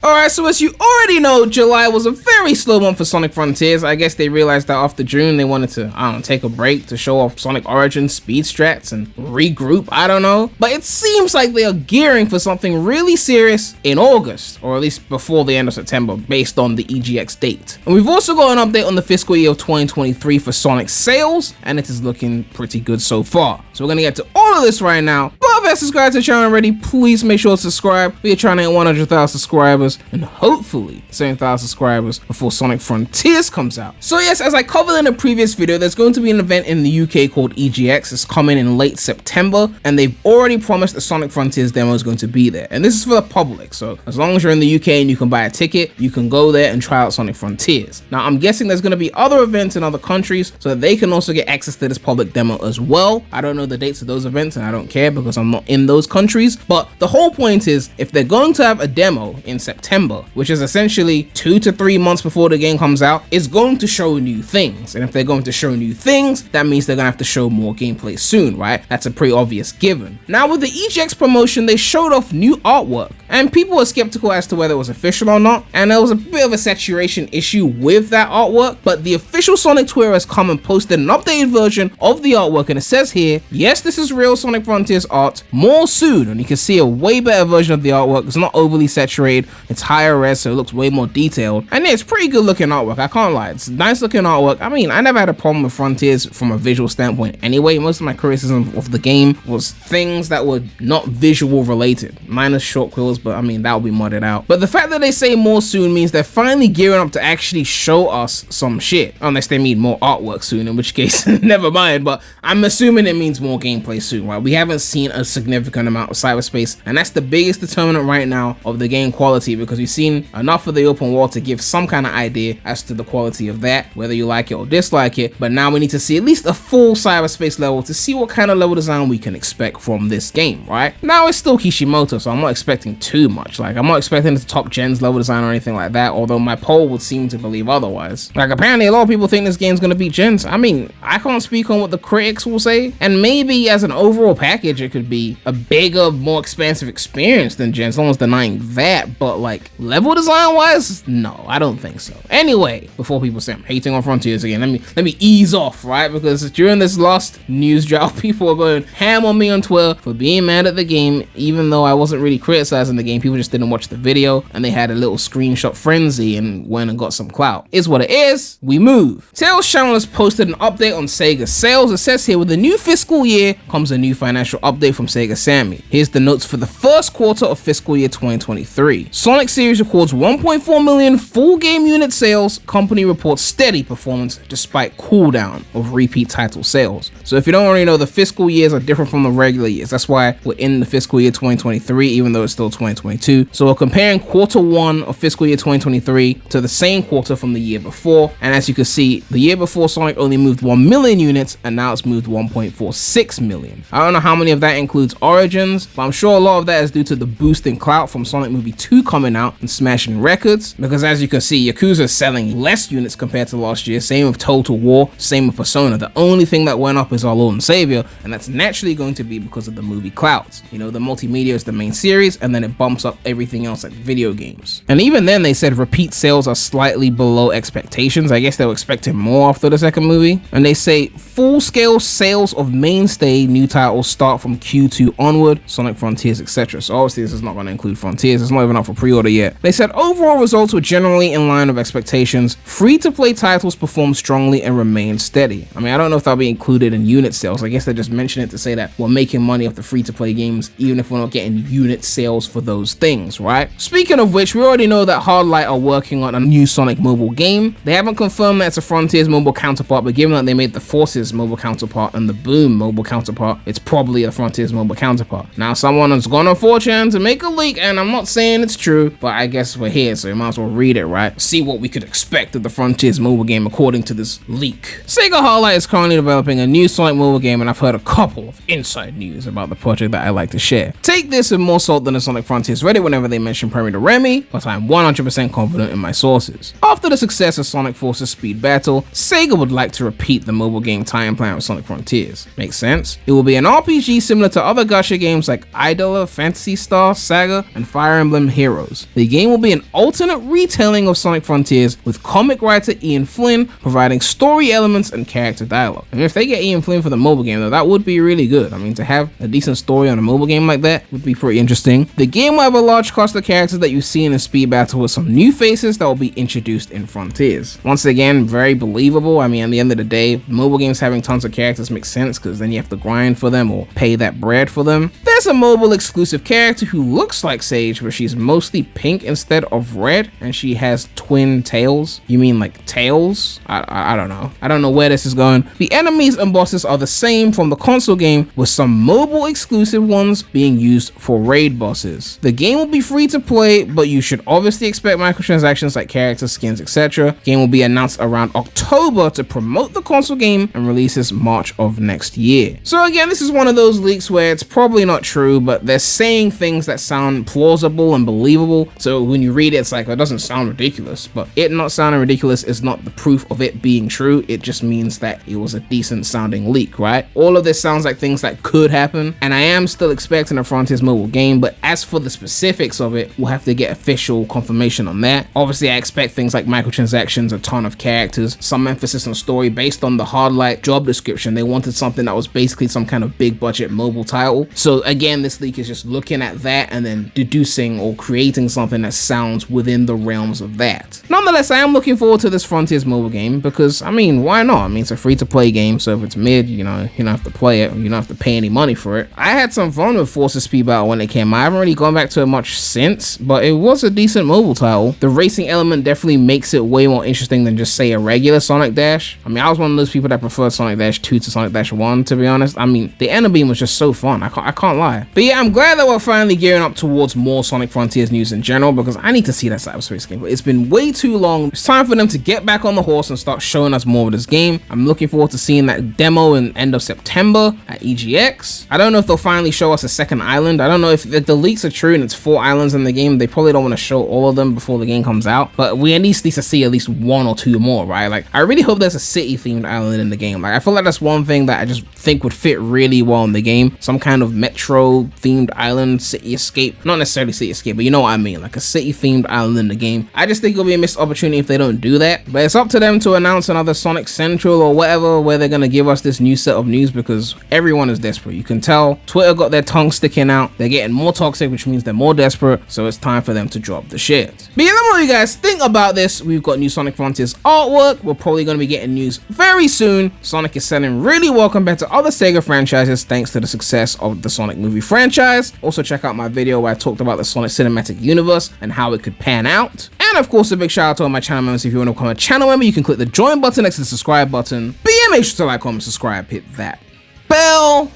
Alright, so as you already know, July was a very slow month for Sonic Frontiers. I guess they realized that after June they wanted to, take a break to show off Sonic Origins speed strats and regroup, I don't know. But it seems like they are gearing for something really serious in August, or at least before the end of September, based on the EGX date. And we've also got an update on the fiscal year of 2023 for Sonic sales, and it is looking pretty good so far. So we're gonna get to all of this right now. But if you haven't subscribed to the channel already, please make sure to subscribe. We are trying to hit 100,000 subscribers and hopefully 7,000 subscribers before Sonic Frontiers comes out. So yes, as I covered in a previous video, there's going to be an event in the UK called EGX. It's coming in late September, and they've already promised the Sonic Frontiers demo is going to be there. And this is for the public, so as long as you're in the UK and you can buy a ticket, you can go there and try out Sonic Frontiers. Now I'm guessing there's going to be other events in other countries so that they can also get access to this public demo as well. I don't know the dates of those events and I don't care because I'm not in those countries, but the whole point is if they're going to have a demo in September, which is essentially 2 to 3 months before the game comes out, is going to show new things. And if they're going to show new things, that means they're gonna have to show more gameplay soon, right? That's a pretty obvious given. Now with the EGX promotion, they showed off new artwork, and people were skeptical as to whether it was official or not, and there was a bit of a saturation issue with that artwork, but the official Sonic Twitter has come and posted an updated version of the artwork, and it says here, yes, this is real Sonic Frontiers art, more soon, and you can see a way better version of the artwork. It's not overly saturated, it's higher res, so it looks way more detailed, and yeah, it's pretty good looking artwork, I can't lie. It's nice looking artwork. I mean, I never had a problem with Frontiers from a visual standpoint anyway. Most of my criticism of the game was things that were not visual related, minus short quills, but I mean, that will be mudded out. But the fact that they say more soon means they're finally gearing up to actually show us some shit, unless they mean more artwork soon, in which case never mind, but I'm assuming it means more gameplay soon, right? We haven't seen a significant amount of cyberspace, and that's the biggest determinant right now of the game quality, because we've seen enough of the open world to give some kind of idea as to the quality of that, whether you like it or dislike it. But now we need to see at least a full cyberspace level to see what kind of level design we can expect from this game, right? Now it's still Kishimoto, so I'm not expecting too much. Like, I'm not expecting the top gens level design or anything like that, although my poll would seem to believe otherwise. Like, apparently a lot of people think this game's gonna beat gens. I mean, I can't speak on what the critics will say, and maybe as an overall package it could be a bigger, more expansive experience than gens. No one's denying that, but like level design wise, no, I don't think so. Anyway, before people say I'm hating on Frontiers again, let me ease off, right? Because during this last news drought, people are going ham on me on Twitter for being mad at the game, even though I wasn't really criticizing the game. People just didn't watch the video and they had a little screenshot frenzy and went and got some clout. Is what it is. We move. Tails channel has posted an update on Sega sales. It says here, with the new fiscal year comes a new financial update from Sega Sammy. Here's the notes for the first quarter of fiscal year 2023. Sonic series records 1.4 million full game unit sales. Company reports steady performance despite cooldown of repeat title sales. So if you don't already know, the fiscal years are different from the regular years. That's why we're in the fiscal year 2023, even though it's still 2022. So we're comparing quarter one of fiscal year 2023 to the same quarter from the year before. And as you can see, the year before Sonic only moved 1 million units, and now it's moved 1.46 million. I don't know how many of that includes Origins, but I'm sure a lot of that is due to the boost in clout from Sonic Movie 2 coming out and smashing records, because as you can see, Yakuza is selling less units compared to last year. Same with Total War, same with Persona. The only thing that went up is our Lord and Savior, and that's naturally going to be because of the movie clouds. You know, the multimedia is the main series, and then it bumps up everything else like video games. And even then, they said repeat sales are slightly below expectations. I guess they were expecting more after the second movie. And they say full-scale sales of mainstay new titles start from Q2 onward, Sonic Frontiers, etc. So obviously this is not going to include Frontiers. It's not even up for pre-order yet. They said overall results were generally in line with expectations. Free-to-play titles performed strongly and remained steady. I mean, I don't know if that'll be included in unit sales. I guess they just mentioned it to say that we're making money off the free-to-play games, even if we're not getting unit sales for those things, right? Speaking of which, we already know that Hardlight are working on a new Sonic mobile game. They haven't confirmed that it's a Frontiers mobile counterpart, but given that they made the Forces mobile counterpart and the Boom mobile counterpart, it's probably a Frontiers mobile counterpart. Now, someone has gone on 4chan to make a leak, and I'm not saying it's true, but I guess we're here, so you might as well read it, right? See what we could expect of the Frontiers mobile game according to this leak. Sega Hardlight is currently developing a new Sonic mobile game, and I've heard a couple of inside news about the project that I like to share. Take this with more salt than the Sonic Frontiers Reddit whenever they mention premydaremy, but I'm 100% confident in my sources. After the success of Sonic Forces Speed Battle, Sega would like to repeat the mobile game tie-in plan with Sonic Frontiers. Makes sense? It will be an RPG similar to other gacha games like Idol, Phantasy Star, Saga, and Fire Emblem Heroes. The game will be an alternate retelling of Sonic Frontiers, with comic writer Ian Flynn providing story elements and character dialogue. And if they get Ian Flynn for the mobile game, though, that would be really good. I mean, to have a decent story on a mobile game like that would be pretty interesting. The game will have a large cast of characters that you've seen in Speed Battle, with some new faces that will be introduced in Frontiers. Once again, very believable. I mean, at the end of the day, mobile games having tons of characters makes sense, because then you have to grind for them or pay that bread for them. There's a mobile exclusive character who looks like Sage, but she's mostly pink instead of red, and she has twin tails. You mean like tails? I don't know. I don't know where this is going. The enemies and bosses are the same from the console game, with some mobile exclusive ones being used for raid bosses. The game will be free to play, but you should obviously expect microtransactions like characters, skins, etc. Game will be announced around October to promote the console game, and releases March of next year. So again, this is one of those leaks where it's probably not true, but they're saying things that sound plausible and believable. So when you read it, it's like, it doesn't sound ridiculous, but it not sounding ridiculous is not the proof of it being true. It just means that it was a decent sounding leak, right? All of this sounds like things that could happen, and I am still expecting a Frontiers mobile game, but as for the specifics of it, we'll have to get official confirmation on that. Obviously, I expect things like microtransactions, a ton of characters, some emphasis on story. Based on the Hardlight job description, they wanted something that was basically some kind of big budget mobile title. So again, this leak is just looking at that and then deducing or creating something that sounds within the realms of that. Nonetheless, I am looking forward to this Frontiers mobile game, because I mean, why not? I mean, it's a free to play game, so if it's mid, you know, you don't have to play it, you don't have to pay any money for it. I had some fun with Forces Speed Battle when it came out. I haven't really gone back to it much since, but it was a decent mobile title. The racing element definitely makes it way more interesting than just say a regular Sonic Dash. I mean, I was one of those people that preferred Sonic Dash 2 to Sonic Dash 1, to be honest. I mean, the Ender Beam was just so fun. I can't lie. But yeah, I'm glad that we're finally gearing up towards more Sonic Frontiers news in general, because I need to see that cyberspace game. It's been way too long. It's time for them to get back on the horse and start showing us more of this game. I'm looking forward to seeing that demo in end of September at EGX. I don't know if they'll finally show us a second island. I don't know if the leaks are true and it's 4 islands in the game. They probably don't want to show all of them before the game comes out, but we at least need to see at least 1 or 2 more, right? Like, I really hope there's a city themed island in the game. Like, I feel like that's one thing that I just think would fit really well in the game. Some kind of metro themed island, city escape, not necessarily city escape, but you know what I mean, like a city themed island in the game. I just think it'll be a missed opportunity if they don't do that, but it's up to them to announce another Sonic Central or whatever, where they're gonna give us this new set of news, because everyone is desperate. You can tell Twitter got their tongue sticking out. They're getting more toxic, which means they're more desperate, so it's time for them to drop the shit. But yeah, let me know what you guys think about this. We've got new Sonic Frontiers artwork. We're probably gonna be getting news very soon. Sonic is selling really well compared to other Sega franchises, thanks to the success of the Sonic movie franchise. Also check out my video where I talked about the Sonic Cinematic Universe and how it could pan out. And of course, a big shout out to all my channel members. If you want to become a channel member, you can click the join button next to the subscribe button. But yeah, make sure to like, comment, subscribe, hit that bell.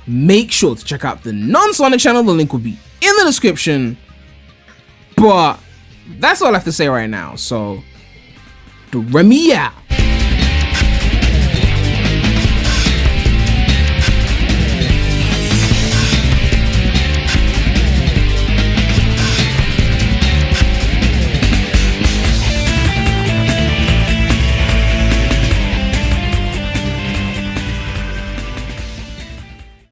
Make sure to check out the non-Sonic channel. The link will be in the description. But that's all I have to say right now. So, Premy out.